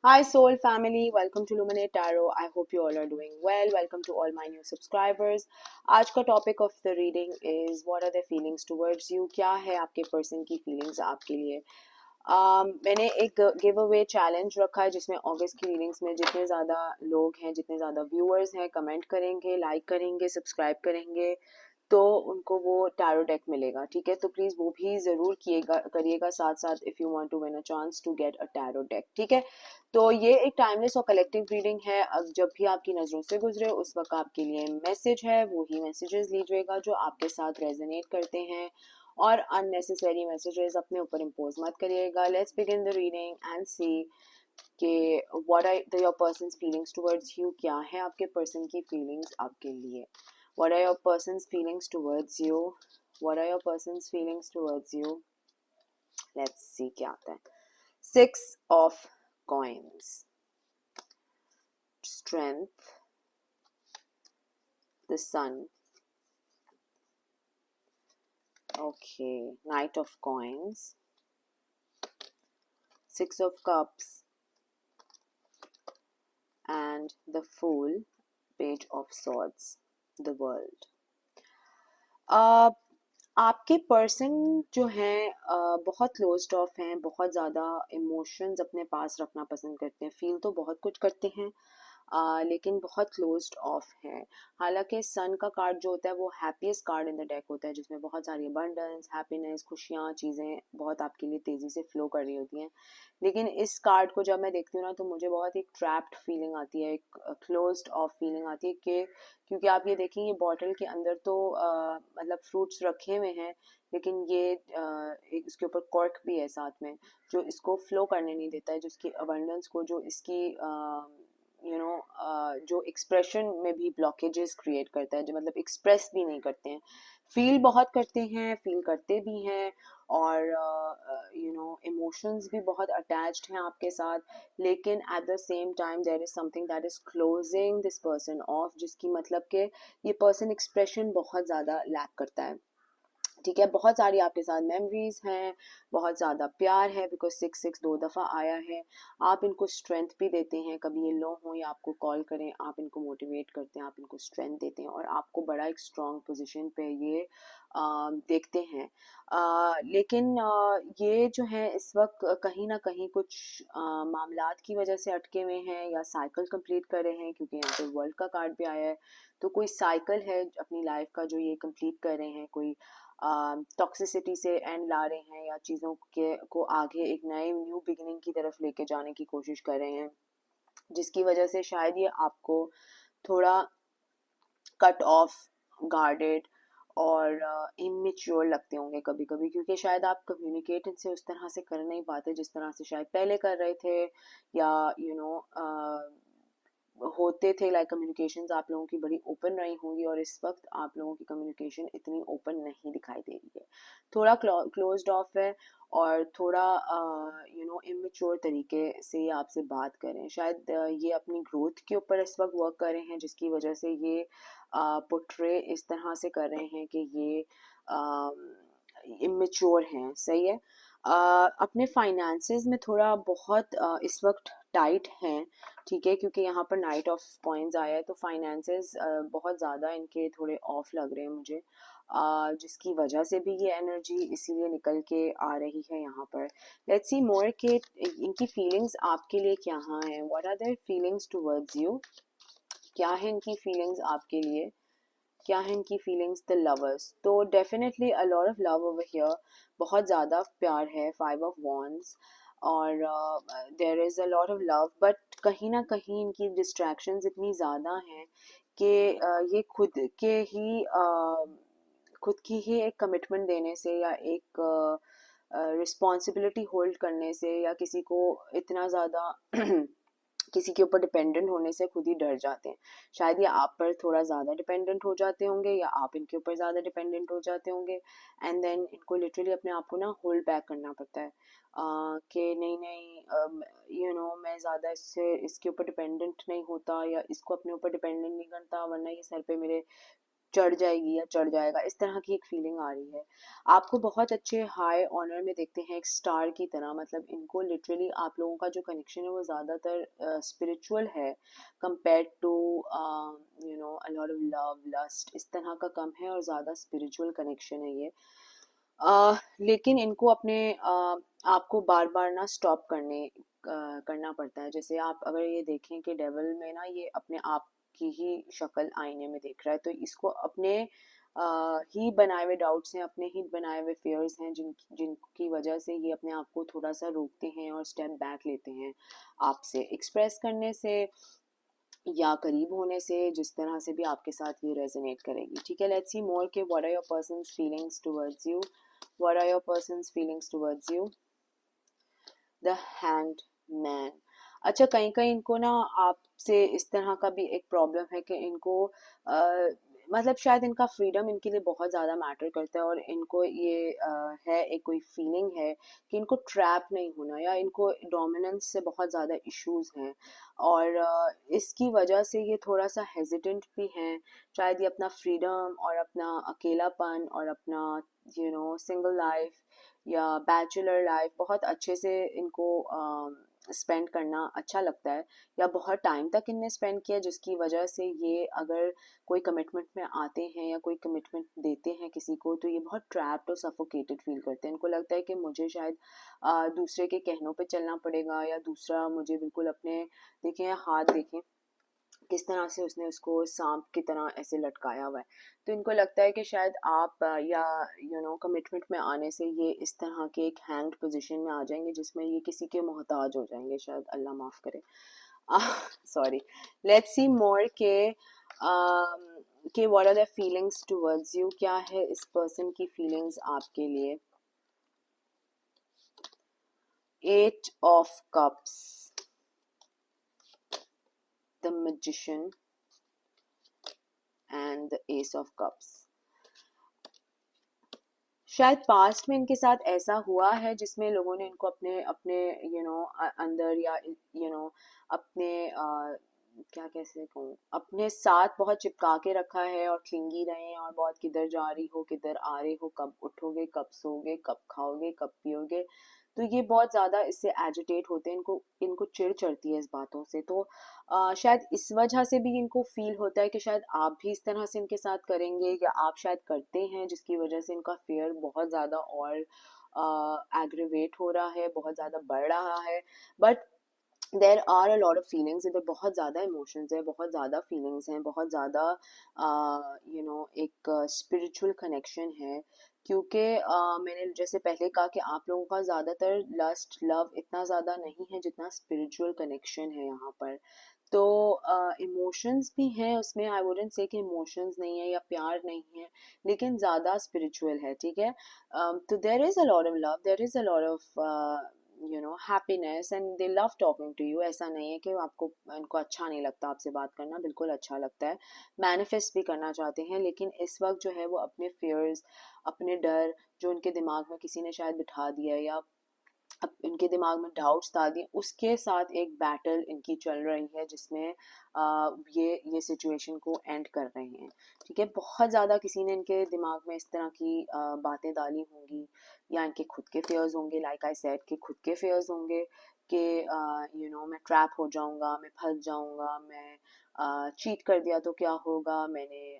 Hi, Soul family. Welcome to Luminate Tarot. I hope you all are doing well. Welcome to all my new subscribers. आज का topic of the reading is what are their feelings towards you? क्या है आपके person की feelings आपके लिए? मैंने एक गिव अवे चैलेंज रखा है जिसमें अगस्त की रीडिंग्स में जितने ज़्यादा लोग हैं, जितने ज़्यादा व्यूअर्स हैं, कमेंट करेंगे, लाइक करेंगे, सब्सक्राइब करेंगे तो उनको वो टैरो डेक मिलेगा। ठीक है, तो प्लीज़ वो भी ज़रूर करिएगा साथ साथ if you want to win a chance to get a tarot deck. ठीक है, तो ये एक टाइमलेस और कलेक्टिव रीडिंग है। अब जब भी आपकी नज़रों से गुजरे उस वक्त आपके लिए मैसेज है, वो ही मैसेजेस लीजिएगा जो आपके साथ रेजोनेट करते हैं और अननेसेसरी मैसेजेस अपने ऊपर इम्पोज मत करिएगा। Let's begin the reading and see कि what are your person's feelings towards you. क्या है आपके पर्सन की फीलिंग्स आपके लिए? What are your person's feelings towards you? What are your person's feelings towards you? Let's see क्या आता है। Six of Coins, Strength, the Sun. Okay, Knight of Coins, Six of Cups, and the Fool, Page of Swords, the World. आपके person जो हैं बहुत closed of हैं, बहुत ज़्यादा इमोशंस अपने पास रखना पसंद करते हैं, फील तो बहुत कुछ करते हैं लेकिन बहुत क्लोज्ड ऑफ है। हालांकि सन का कार्ड जो होता है वो happiest card in the deck होता है, जिसमें बहुत सारी अबंडेंस, हैप्पीनेस, खुशियाँ, चीज़ें बहुत आपके लिए तेज़ी से फ्लो कर रही होती हैं। लेकिन इस कार्ड को जब मैं देखती हूँ ना तो मुझे बहुत एक ट्रैप्ड फीलिंग आती है, एक क्लोज्ड ऑफ फीलिंग आती है कि क्योंकि आप ये देखें ये बॉटल के अंदर तो मतलब फ्रूट्स रखे हुए हैं, लेकिन ये एक इसके ऊपर कॉर्क भी है साथ में जो इसको फ्लो करने नहीं देता है, जो इसकी अबंडेंस को, जो इसकी जो एक्सप्रेशन में भी ब्लॉकेजेस क्रिएट करता है, जो मतलब एक्सप्रेस भी नहीं करते हैं। फील बहुत करते हैं, फील करते भी हैं और इमोशंस भी बहुत अटैच्ड हैं आपके साथ, लेकिन at the same time there is something that is closing this person off, जिसकी मतलब कि ये पर्सन एक्सप्रेशन बहुत ज़्यादा लैक करता है। ठीक है, बहुत सारी आपके साथ मेमोरीज हैं, बहुत ज़्यादा प्यार है, बिकॉज सिक्स सिक्स दो दफ़ा आया है। आप इनको स्ट्रेंथ भी देते हैं, कभी ये लो हो या आपको कॉल करें आप इनको मोटिवेट करते हैं, आप इनको स्ट्रेंथ देते हैं और आपको बड़ा एक स्ट्रॉन्ग पोजीशन पे ये देखते हैं। लेकिन ये जो है इस वक्त कहीं ना कहीं कुछ मामलात की वजह से अटके हुए हैं या साइकिल कंप्लीट कर रहे हैं, क्योंकि यहाँ पे वर्ल्ड का कार्ड भी आया है। तो कोई साइकिल है अपनी लाइफ का जो ये कंप्लीट कर रहे हैं, कोई टॉक्सिसिटी से एंड ला रहे हैं या चीज़ों के को आगे एक नए न्यू बिगिनिंग की तरफ लेके जाने की कोशिश कर रहे हैं, जिसकी वजह से शायद ये आपको थोड़ा कट ऑफ, गार्डेड और इमेच्योर लगते होंगे कभी कभी, क्योंकि शायद आप कम्युनिकेट इनसे उस तरह से कर नहीं पाते जिस तरह से शायद पहले कर रहे थे, या होते थे। लाइक कम्युनिकेशंस आप लोगों की बड़ी ओपन रही होंगी और इस वक्त आप लोगों की कम्युनिकेशन इतनी ओपन नहीं दिखाई दे रही है, थोड़ा क्लोज्ड ऑफ है और थोड़ा इमेच्योर तरीके से ये आपसे बात करें। शायद ये अपनी ग्रोथ के ऊपर इस वक्त वर्क कर रहे हैं, जिसकी वजह से ये पोट्रे इस तरह से कर रहे हैं कि ये इमेच्योर हैं। सही है। अपने फाइनेंसेस में थोड़ा बहुत इस वक्त टाइट हैं। ठीक है, क्योंकि यहाँ पर नाइट ऑफ कॉइन्स आया है तो फाइनेंसेस बहुत ज़्यादा इनके थोड़े ऑफ लग रहे हैं मुझे, जिसकी वजह से भी ये एनर्जी इसीलिए निकल के आ रही है यहाँ पर। लेट्स सी मोर के इनकी फीलिंग्स आपके लिए क्या हैं। What are their feelings towards you? क्या है इनकी फीलिंग्स आपके लिए? क्या है इनकी फीलिंग्स? द लवर्स, तो definitely a lot of love over here, बहुत ज़्यादा प्यार है। फाइव ऑफ वॉन्ड्स और there is a lot of love, but कहीं ना कहीं इनकी डिस्ट्रैक्शंस इतनी ज़्यादा हैं कि ये खुद की ही एक कमिटमेंट देने से या एक रिस्पॉन्सिबिलिटी होल्ड करने से या किसी को इतना ज़्यादा किसी के ऊपर डिपेंडेंट होने से खुद ही डर जाते हैं। शायद ये आप पर थोड़ा ज़्यादा डिपेंडेंट हो जाते होंगे या आप इनके ऊपर ज़्यादा डिपेंडेंट हो जाते होंगे, एंड देन इनको लिटरली अपने आप को ना होल्ड बैक करना पड़ता है कि नहीं नहीं मैं ज़्यादा इसके ऊपर डिपेंडेंट नहीं होता या इसको अपने ऊपर डिपेंडेंट नहीं करता, वरना ये सर पे मेरे चढ़ जाएगी या चढ़ जाएगा, इस तरह की एक फीलिंग आ रही है। आपको बहुत अच्छे हाई ऑनर में देखते हैं, एक स्टार की तरह, मतलब इनको लिटरली आप लोगों का जो कनेक्शन है वो ज़्यादातर स्पिरिचुअल है compare to a lot of love lust, इस तरह का कम है और ज़्यादा स्पिरिचुअल कनेक्शन है ये। लेकिन इनको अपने आपको बार बार ना स्टॉप करना पड़ता है। जैसे आप अगर ये देखें कि डेविल में ना ये अपने आप की ही शक्ल आईने में देख रहा है, तो इसको अपने ही बनाए हुए डाउट्स हैं, अपने ही बनाए हुए फियर्स हैं, जिनकी वजह से ये अपने आप को थोड़ा सा रोकते हैं और स्टेप बैक लेते हैं आपसे एक्सप्रेस करने से या करीब होने से, जिस तरह से भी आपके साथ ये रेजोनेट करेगी। ठीक है, लेट्स सी मोर के what are your person's feelings towards you, what are your person's feelings towards you. The hanged man. अच्छा, कहीं कहीं इनको ना आपसे इस तरह का भी एक प्रॉब्लम है कि इनको मतलब शायद इनका फ्रीडम इनके लिए बहुत ज़्यादा मैटर करता है, और इनको ये है एक कोई फीलिंग है कि इनको ट्रैप नहीं होना, या इनको डोमिनेंस से बहुत ज़्यादा इश्यूज हैं, और इसकी वजह से ये थोड़ा सा हेजिटेंट भी हैं। शायद ये अपना फ्रीडम और अपना अकेलापन और अपना सिंगल लाइफ या बैचलर लाइफ बहुत अच्छे से इनको स्पेंड करना अच्छा लगता है, या बहुत टाइम तक इनने स्पेंड किया, जिसकी वजह से ये अगर कोई कमिटमेंट में आते हैं या कोई कमिटमेंट देते हैं किसी को, तो ये बहुत ट्रैप्ड और सफोकेटेड फील करते हैं। इनको लगता है कि मुझे शायद दूसरे के कहनों पे चलना पड़ेगा, या दूसरा मुझे बिल्कुल अपने, देखें हाथ देखें किस तरह से उसने उसको सांप की तरह ऐसे लटकाया हुआ है। तो इनको लगता है कि शायद आप या कमिटमेंट में आने से ये इस तरह के एक हैंग्ड पोजीशन में आ जाएंगे, जिसमें ये किसी के मोहताज हो जाएंगे, शायद अल्लाह माफ करे। सॉरी। लेट्स सी मोर के what are the feelings towards you, क्या है इस पर्सन की फीलिंग्स आपके लिए। Eight of cups, the magician and the ace of cups. शायद पास्ट में इनके साथ ऐसा हुआ है जिसमें लोगों ने इनको अपने अपने अंदर, या अपने क्या कैसे कहूँ, अपने साथ बहुत चिपका के रखा है और क्लिंगी रहे हैं, और बहुत किधर जा रही हो किधर आ रही हो, कब उठोगे कब सोओगे कब खाओगे कब पियोगे, तो ये बहुत ज़्यादा इससे एजिटेट होते हैं, इनको इनको चिढ़ चढ़ती है इस बातों से। तो शायद इस वजह से भी इनको फील होता है कि शायद आप भी इस तरह से इनके साथ करेंगे, या आप शायद करते हैं, जिसकी वजह से इनका फेयर बहुत ज़्यादा और एग्रीवेट हो रहा है, बहुत ज़्यादा बढ़ रहा है। But there are a lot of feelings, इधर बहुत ज़्यादा इमोशंस है, बहुत ज़्यादा फीलिंग्स हैं, बहुत ज़्यादा एक स्पिरिचुअल कनेक्शन है। क्योंकि मैंने जैसे पहले कहा कि आप लोगों का ज़्यादातर लस्ट लव इतना ज़्यादा नहीं है जितना स्पिरिचुअल कनेक्शन है यहाँ पर। तो इमोशंस भी हैं उसमें, आई वुडेंट से कि इमोशंस नहीं है या प्यार नहीं है, लेकिन ज़्यादा स्पिरिचुअल है। ठीक है, तो there is a lot of love, there is a lot of happiness, and they love talking to you. ऐसा नहीं है कि आपको इनको अच्छा नहीं लगता आपसे बात करना, बिल्कुल अच्छा लगता है, मैनिफेस्ट भी करना चाहते हैं, लेकिन इस वक्त जो है वो अपने फियर्स, अपने डर जो उनके दिमाग में किसी ने शायद बिठा दिया, या अब इनके दिमाग में डाउट्स डाल दिए, उसके साथ एक बैटल इनकी चल रही है, जिसमें ये सिचुएशन को एंड कर रहे हैं। ठीक है, बहुत ज़्यादा किसी ने इनके दिमाग में इस तरह की बातें डाली होंगी, या इनके खुद के फेयर्स होंगे, लाइक आई सेड कि खुद के फेयर्स होंगे कि मैं ट्रैप हो जाऊंगा, मैं फंस जाऊंगा, मैं चीट कर दिया तो क्या होगा, मैंने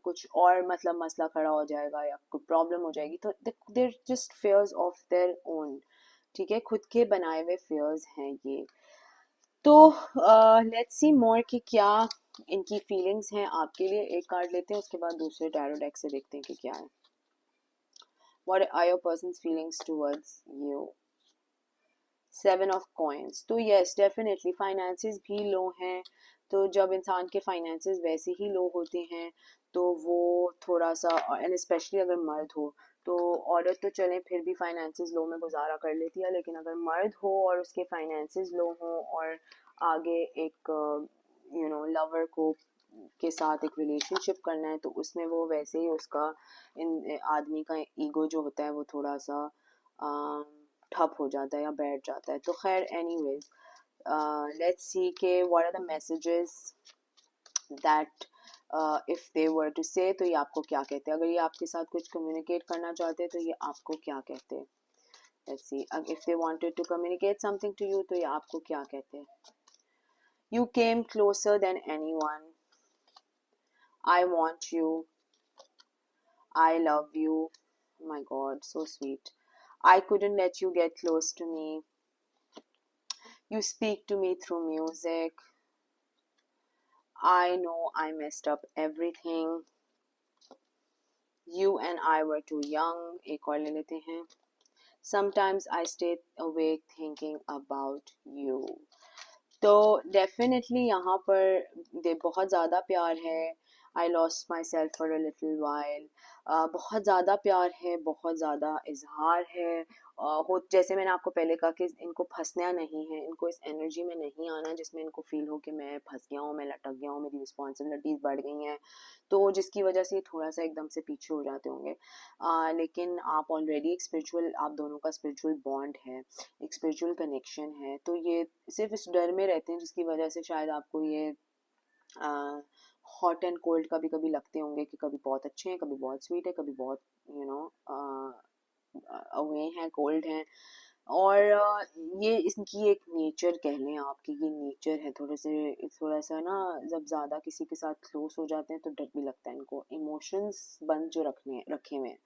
कुछ और मतलब मसला खड़ा हो जाएगा या कोई प्रॉब्लम हो जाएगी, तो they're just fears of their own. ठीक है, खुद के बनाए हुए फेयर्स हैं ये। तो लेट्स सी मोर कि क्या इनकी फीलिंग्स हैं आपके लिए। एक कार्ड लेते हैं, उसके बाद दूसरे टैरो डेक से देखते हैं कि क्या है। What are your person's feelings towards you. 7 of coins. तो यस, डेफिनेटली फाइनेंसेस भी लो हैं, तो जब इंसान के फाइनेंसेस वैसे ही लो होते हैं तो वो थोड़ा सा, एंड स्पेशली अगर मर्द हो, तो औरत तो चलें फिर भी फाइनेंसेस लो में गुजारा कर लेती है, लेकिन अगर मर्द हो और उसके फाइनेंसेस लो हो और आगे एक लवर को के साथ एक रिलेशनशिप करना है, तो उसमें वो वैसे ही उसका इन आदमी का ईगो जो होता है वो थोड़ा सा ठप हो जाता है या बैठ जाता है। तो खैर एनीवेज, लेट्स सी के what are the messages that if they were to say, तो ये आपको क्या कहते हैं? अगर ये आपके साथ कुछ कम्युनिकेट करना चाहते हैं तो ये आपको क्या कहते हैं? Let's see, if they wanted to communicate something to you, तो ये आपको क्या कहते हैं? You came closer than anyone, I want you, I love you, my god so sweet, I couldn't let you get close to me. You speak to me through music. I know I messed up everything. You and I were too young. एक और ले लेते हैं. Sometimes I stay awake thinking about you. तो definitely यहाँ पर बहुत ज़्यादा प्यार है. I lost my self for a little while. बहुत ज़्यादा प्यार है, बहुत ज़्यादा इजहार है. हो जैसे मैंने आपको पहले कहा कि इनको फंसना नहीं है, इनको इस एनर्जी में नहीं आना जिसमें इनको फील हो कि मैं फंस गया हूँ, मैं लटक गया हूँ, मेरी रिस्पॉन्सिबिलिटीज़ बढ़ गई हैं, तो जिसकी वजह से थोड़ा सा एकदम से पीछे हो जाते होंगे. लेकिन आप ऑलरेडी एक स्पिरिचुअल, आप दोनों का स्पिरिचुअल बॉन्ड है, एक स्पिरिचुअल कनेक्शन है, तो ये सिर्फ इस डर में रहते हैं जिसकी वजह से शायद आपको ये हॉट एंड कोल्ड कभी कभी लगते होंगे कि कभी बहुत अच्छे हैं, कभी बहुत स्वीट है, कभी बहुत अवे हैं, कोल्ड हैं. और ये इनकी एक नेचर कह लें आप कि ये नेचर है. थोड़ा सा ना, जब ज़्यादा किसी के साथ क्लोज हो जाते हैं तो डर भी लगता है इनको. इमोशंस बंद जो रखे हुए हैं,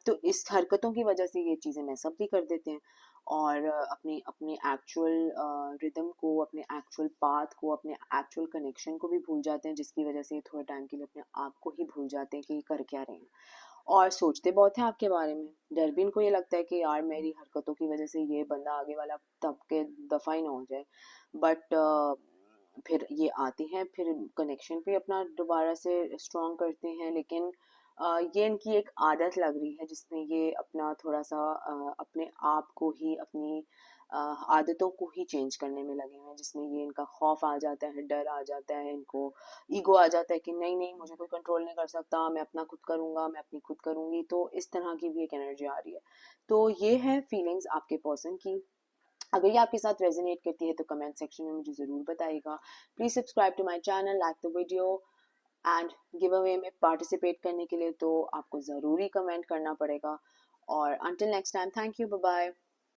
तो इस हरकतों की वजह से ये चीज़ें मैसअप भी कर देते हैं और अपने अपने एक्चुअल रिदम को, अपने एक्चुअल पाथ को, अपने एक्चुअल कनेक्शन को भी भूल जाते हैं, जिसकी वजह से थोड़े टाइम के लिए अपने आप को ही भूल जाते हैं कि ये कर क्या रहे हैं. और सोचते बहुत हैं आपके बारे में. डर भी इनको ये लगता है कि यार मेरी हरकतों की वजह से ये बंदा आगे वाला तब के दफ़ा ही ना हो जाए. बट फिर ये आते हैं, फिर कनेक्शन भी अपना दोबारा से स्ट्रॉन्ग करते हैं. लेकिन ये इनकी एक आदत लग रही है जिसमें ये अपना थोड़ा सा अपने आप को ही, अपनी आदतों को ही चेंज करने में लगे हुए हैं, जिसमें ये इनका खौफ आ जाता है, डर आ जाता है, इनको ईगो आ जाता है कि नहीं नहीं, मुझे कोई कंट्रोल नहीं कर सकता, मैं अपना खुद करूँगा, मैं अपनी खुद करूँगी. तो इस तरह की भी एक एनर्जी आ रही है. तो ये है फीलिंग्स आपके पर्सन की. अगर ये आपके साथ रेजोनेट करती है तो कमेंट सेक्शन में मुझे ज़रूर बताइएगा. Please subscribe to my channel, like the video. And giveaway में पार्टिसिपेट करने के लिए तो आपको ज़रूरी कमेंट करना पड़ेगा. और until next time, thank you, bye bye.